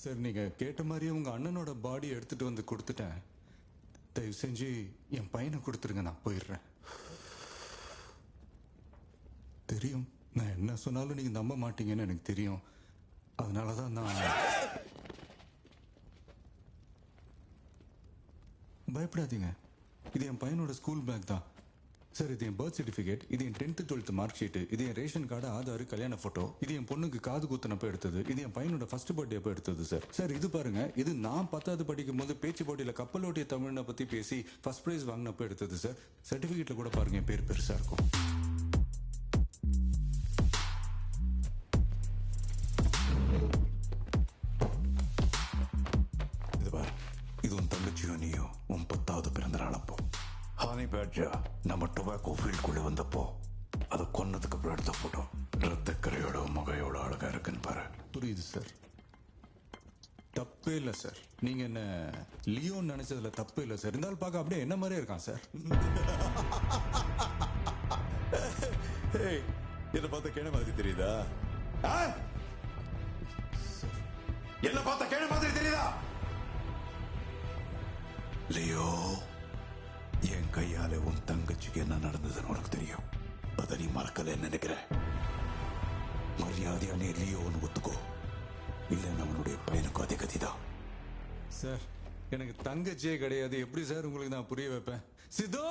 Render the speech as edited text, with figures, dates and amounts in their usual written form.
Sir நீங்க கேட்ட மாதிரியே உங்க அண்ணனோட பாடி எடுத்துட்டு வந்து கொடுத்துட்டேன். தயவு செஞ்சு என் பையனை கொடுத்துருங்க, நான் போயிடுறேன். தெரியும், நான் என்ன சொன்னாலும் நீங்க நம்ப மாட்டீங்கன்னு எனக்கு தெரியும். அதனாலதான் நான் பயப்படாதீங்க. இது என் பையனோட ஸ்கூல் பேக் தான் சார். இது என் பர்த் சர்டிஃபிகேட், இது என் 10th 12th மார்க் ஷீட், இது என் ரேஷன் கார்டு, ஆதார், கல்யாண போட்டோ, இது என் பொண்ணுக்கு காது குத்துனப்ப எடுத்தது, இது என் பையனோட ஃபர்ஸ்ட் பர்த்டே அப்ப எடுத்தது சார். சார் இது பாருங்க, இது நான் 10th படிக்கும் போது பேச்சு போட்டியில கப்பலோட்டிய தமிழனை பத்தி பேசி ஃபர்ஸ்ட் பிரைஸ் வாங்கினப்ப எடுத்தது சார். சர்டிபிகேட்ல கூட பாருங்க என் பேர் பெருசா இருக்கும். இது பாரு, இது உன் தங்கச்சியோ நீயோ உன் 10வது பிறந்த நாள் அப்போ ஹானி பேட்ஜா நம்ம டொபாக்கோ ஃபீல்டுக்குள்ள வந்தப்போ அதை கொன்னதுக்கு அப்புறம் எடுத்த போட்டோ. ரத்தக்கரையோட முகையோட அழகா இருக்குன்னு பாரு. புரியுது சார், தப்பே இல்லை சார். நீங்க என்ன லியோன்னு நினைச்சதுல தப்பு இல்லை சார். இருந்தாலும் பார்க்க அப்படியே என்ன மாதிரியே இருக்கான் சார். என்ன பார்த்த கேன மாதிரி தெரியுதா? என்ன பார்த்த கேன மாதிரி தெரியுதா? லியோ, என் கையால உன் தங்கச்சிக்கு என்ன நடந்ததுன்னு உனக்கு தெரியும். அதை நீ மறக்கல நினைக்கிற. மரியாதையா நீ லியோன்னு ஒத்துக்கோ, இல்லைன்னு அவனுடைய பையனுக்கு அதே கதிதான். சார் எனக்கு தங்கச்சியே கிடையாது, எப்படி சார் உங்களுக்கு நான் புரிய வைப்பேன்? சித்தோ!